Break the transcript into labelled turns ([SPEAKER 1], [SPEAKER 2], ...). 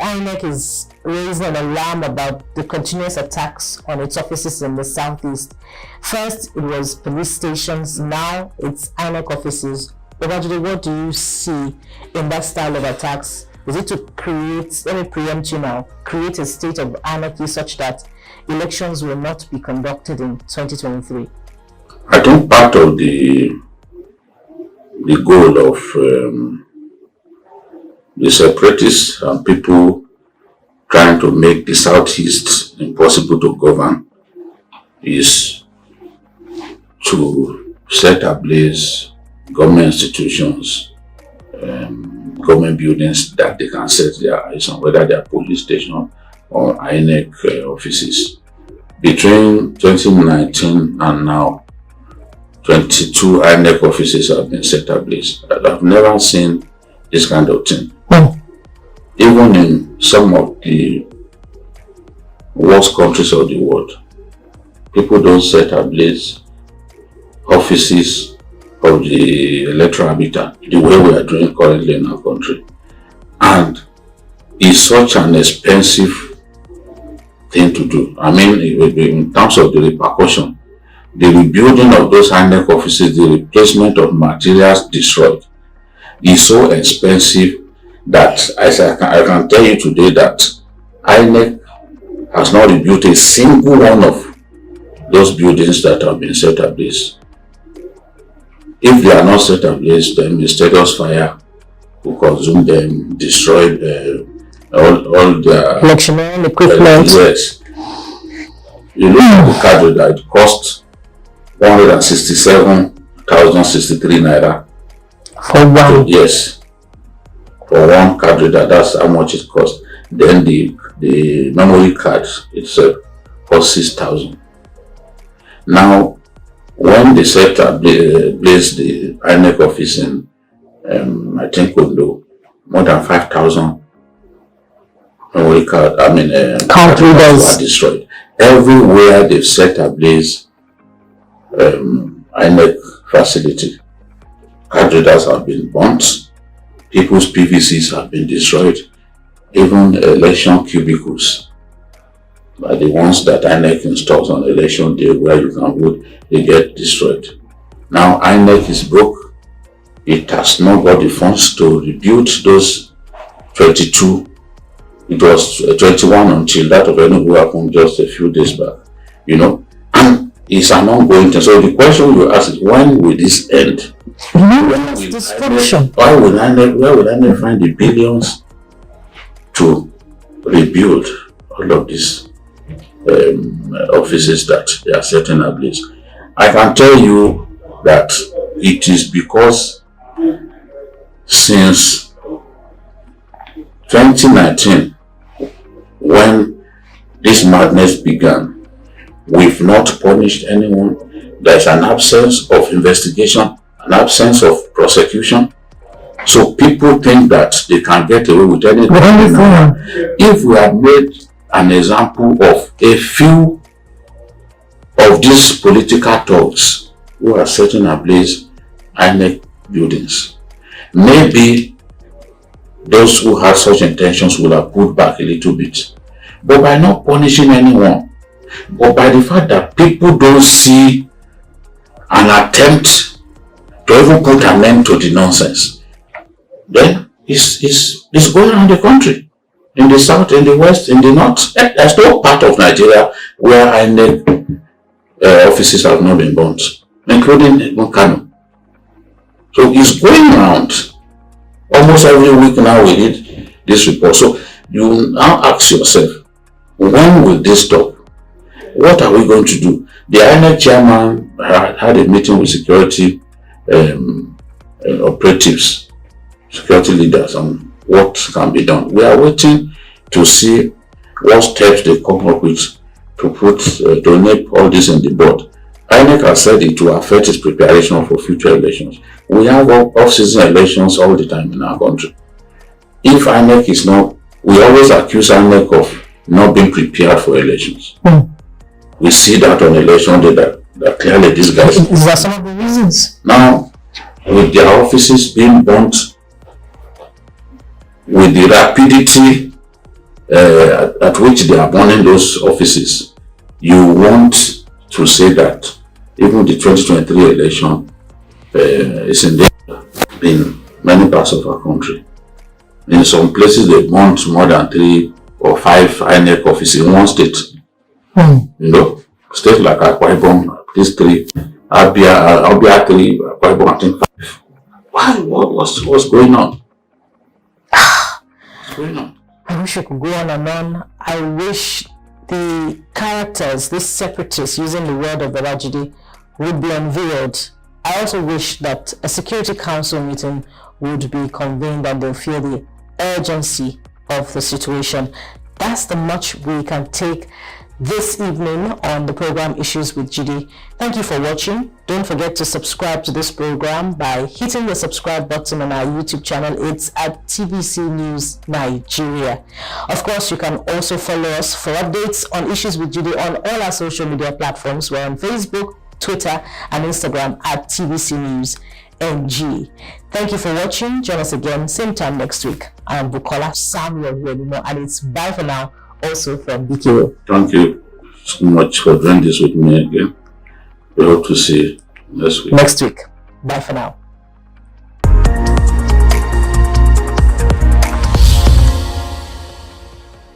[SPEAKER 1] INEC is raising an alarm about the continuous attacks on its offices in the southeast. First, it was police stations, now it's INEC offices. Obajide, what do you see in that style of attacks? Is it to create, let me preempt you now, create a state of anarchy such that elections will not be conducted in 2023?
[SPEAKER 2] I think part of the goal of the separatists and people trying to make the Southeast impossible to govern is to set ablaze government institutions, government buildings that they can set their eyes on, whether they are police station or INEC offices. Between 2019 and now, 22 INEC offices have been set ablaze. I've never seen this kind of thing. Even in some of the worst countries of the world, people don't set ablaze offices of the electoral habitat the way we are doing currently in our country. And it's such an expensive thing to do. I mean, in terms of the repercussion, the rebuilding of those INEC offices, the replacement of materials destroyed, is so expensive that I can tell you today that INEC has not rebuilt a single one of those buildings that have been set ablaze. If they are not set ablaze, then mysterious fire will consume them, destroy all their
[SPEAKER 1] electional equipment.
[SPEAKER 2] Yes. You look at the card that it cost 167,063 naira.
[SPEAKER 1] For one?
[SPEAKER 2] Yes. For one card reader, that's how much it costs. Then the memory card itself costs 6,000. Now, when they set ablaze the INEC office in, I think, Ondo, more than 5,000 memory card, card readers were destroyed. Everywhere they've set ablaze INEC facility, card readers have been burnt, people's PVCs have been destroyed, even election cubicles, like the ones that INEC installs on election day where you can vote, they get destroyed. Now INEC is broke. It has not got the funds to rebuild those 22. It was 21 until that of Enugu happened just a few days back, and it's an ongoing thing. So the question you ask is, when will this end?
[SPEAKER 1] Where will
[SPEAKER 2] INEC find the billions to rebuild all of these offices that they are setting ablaze? I can tell you that it is because since 2019, when this madness began, we've not punished anyone. There's an absence of investigation, an absence of prosecution. So people think that they can get away with anything. If we had made an example of a few of these political thugs who are setting ablaze INEC buildings, maybe those who had such intentions will have pulled back a little bit. But by not punishing anyone, but by the fact that people don't see an attempt to even put an end to the nonsense, then it's going around the country, in the south, in the west, in the north. There's no part of Nigeria where INEC offices have not been burnt, including Kano. So it's going around. Almost every week now we read this report. So you now ask yourself, when will this stop? What are we going to do? The INEC chairman had a meeting with security operatives, security leaders, on what can be done. We are waiting to see what steps they come up with to nip all this in the bud. INEC has said it will affect its preparation for future elections. We have off-season elections all the time in our country. If INEC is not, we always accuse INEC of not being prepared for elections. We see that on election day that clearly these guys.
[SPEAKER 1] Is that some of the reasons?
[SPEAKER 2] Now, with their offices being burnt, with the rapidity at which they are burning those offices, you want to say that even the 2023 election is in danger in many parts of our country. In some places, they want more than 3 or 5 INEC offices in one state. You know, states like Akwa Ibom, these 3, Abia 3, Akwa Ibom, I think 5. Why? What's going on? What's going on?
[SPEAKER 1] I wish I could go on and on. I wish the characters, this separatists using the word of Babajide, would be unveiled. I also wish that a Security Council meeting would be convened and they'll feel the urgency of the situation. That's the much we can take this evening on the program Issues with Jide. Thank you for watching. Don't forget to subscribe to this program by hitting the subscribe button on our YouTube channel. It's at TVC News Nigeria. Of course, you can also follow us for updates on Issues with Jide on all our social media platforms. We're on Facebook, Twitter, and Instagram at TVC News NG. Thank you for watching. Join us again same time next week. I'm Bukola Samuel Wedimo, and it's bye for now. Also from BKO.
[SPEAKER 2] Thank you so much for doing this with me again. We hope to see you next week.
[SPEAKER 1] Next week. Bye for now.